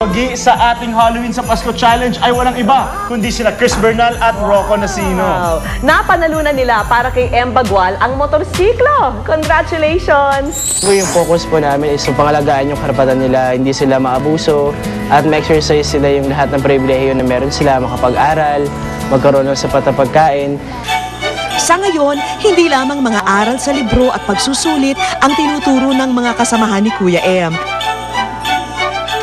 Pogi sa ating Halloween sa Pasko Challenge ay walang iba, kundi sila Chris Bernal at Rocco Nacino. Wow. Napanalunan nila para kay M. Bagwal ang motorsiklo. Congratulations! Yung focus po namin is yung pangalagaan yung karapatan nila, hindi sila maabuso at ma-exercise sila yung lahat ng pribilehiyo na meron sila, makapag-aral, magkaroon ng sapat na pagkain. Sa ngayon, hindi lamang mga aral sa libro at pagsusulit ang tinuturo ng mga kasamahan ni Kuya M.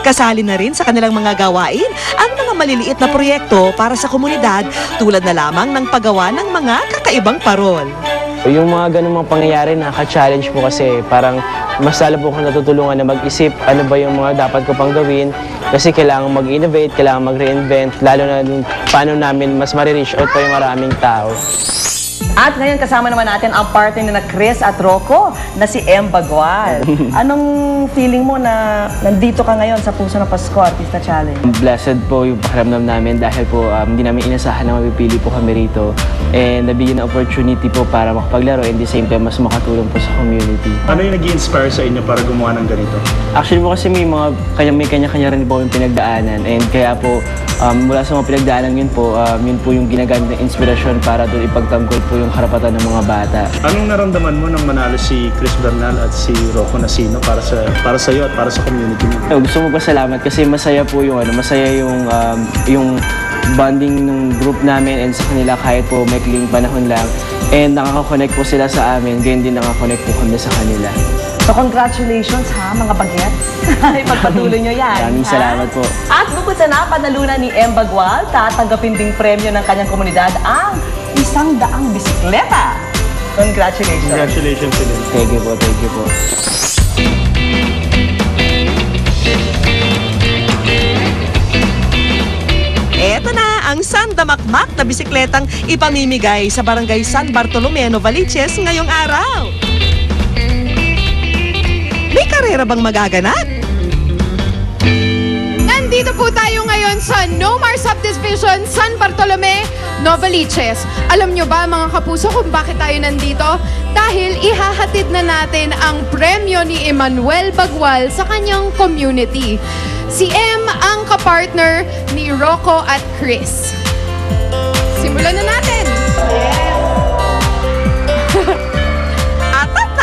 Kasali na rin sa kanilang mga gawain ang mga maliliit na proyekto para sa komunidad tulad na lamang ng paggawa ng mga kakaibang parol. Yung mga ganung mga pangyayari nakaka-challenge po kasi parang mas lalo po akong natutulungan na mag-isip ano ba yung mga dapat ko pang gawin kasi kailangan mag-innovate, kailangan mag-reinvent, lalo na paano namin mas marireach out pa yung maraming tao. At ngayon kasama naman natin ang partner na Chris at Rocco na si M. Bagwal. Anong feeling mo na nandito ka ngayon sa Puso ng Pasko Artista Challenge? Blessed po yung pakiramdam namin dahil po hindi namin inasahan na mapipili po kami rito and nabigyan ng opportunity po para makapaglaro and the same time mas makatulong po sa community. Ano yung nag-i-inspire sa inyo para gumawa ng ganito? Actually po kasi may kanya-kanya rin po yung pinagdaanan and kaya po mula sa mga pinagdaanan yun po yung ginagamit ng inspirasyon para doon ipagtanggol po yung karapatan ng mga bata. Anong naramdaman mo nang manalo si Chris Bernal at si Rocco Nacino para sa iyo at para sa community mo? Gusto mo pasalamat kasi masaya po yung yung bonding ng group namin and sa kanila kahit po maikling panahon lang and nakaka-connect po sila sa amin, gayon din nakaka-connect po kami sa kanila. So congratulations ha mga bagets. Ipagpatuloy nyo yan. Maraming salamat po. At bukod sa napanalunan ni M. Bagwal, tatanggapin ding premyo ng kanyang komunidad ang 100 bisikleta. Congratulations. Congratulations to them. Thank you po, thank you po. Eto na ang sandamakmak na bisikletang ipamimigay sa Barangay San Bartolome, Novaliches ngayong araw. May karera bang magaganap? Nandito po tayo ngayon sa Nomar Subdivision, San Bartolome, Novaliches. Alam nyo ba mga kapuso kung bakit tayo nandito? Dahil ihahatid na natin ang premyo ni Emmanuel Bagwal sa kanyang community. Si M ang kapartner ni Rocco at Chris. Simulan na natin!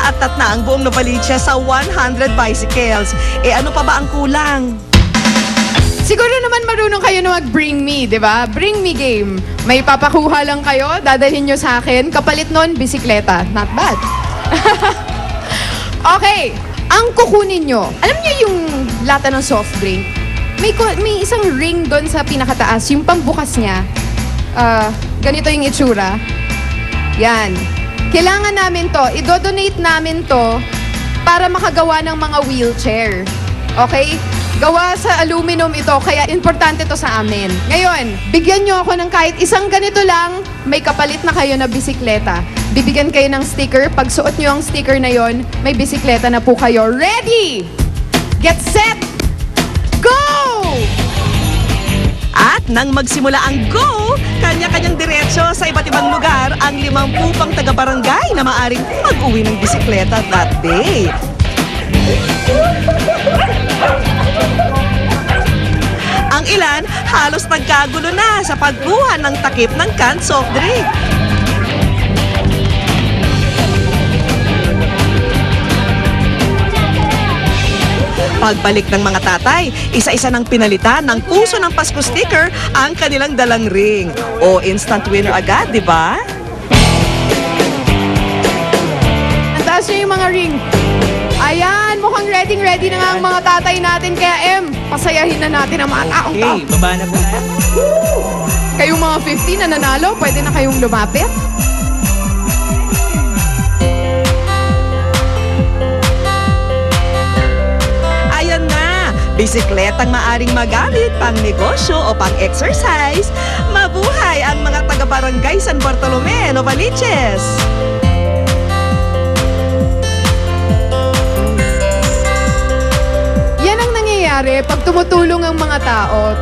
Atat na ang buong Novaliches sa 100 bicycles. Ano pa ba ang kulang? Siguro naman marunong kayo na mag-bring me, di ba? Bring me game. May papakuha lang kayo, dadalhin nyo sa akin. Kapalit nun, bisikleta. Not bad. Okay, ang kukunin nyo. Alam nyo yung lata ng soft drink? May isang ring doon sa pinakataas. Yung pambukas niya. Ganito yung itsura. Yan. Kailangan namin to. I-donate namin to para makagawa ng mga wheelchair. Okay? Gawa sa aluminum ito, kaya importante to sa amin. Ngayon, bigyan nyo ako ng kahit isang ganito lang, may kapalit na kayo na bisikleta. Bibigyan kayo ng sticker. Pag suot nyo ang sticker na yon, may bisikleta na po kayo. Ready! Get set! Go! At nang magsimula ang go, kanya-kanyang diretsyo sa iba't ibang lugar ang 50 pang taga-barangay na maaring mag-uwi ng bisikleta that day. Ang ilan halos nagkagulo na sa pagkuha ng takip ng canned soft drink. Pagbalik ng mga tatay, isa-isa ng pinalitan ng Puso ng Pasko sticker ang kanilang dalang ring. O instant winner agad, di ba? Antaas nyo yung mga ring. Ayan, mukhang ready na nga ang mga tatay natin. Kaya M, pasayahin na natin ang mga taong to. Okay, baba na po. Kayong mga 50 na nanalo, pwede na kayong lumapit. Ayan na, bisikletang maaring magamit pang negosyo o pang exercise. Mabuhay ang mga taga-barangay San Bartolome, Novaliches! Yan ang nangyayari pag tumutulong ang mga tao.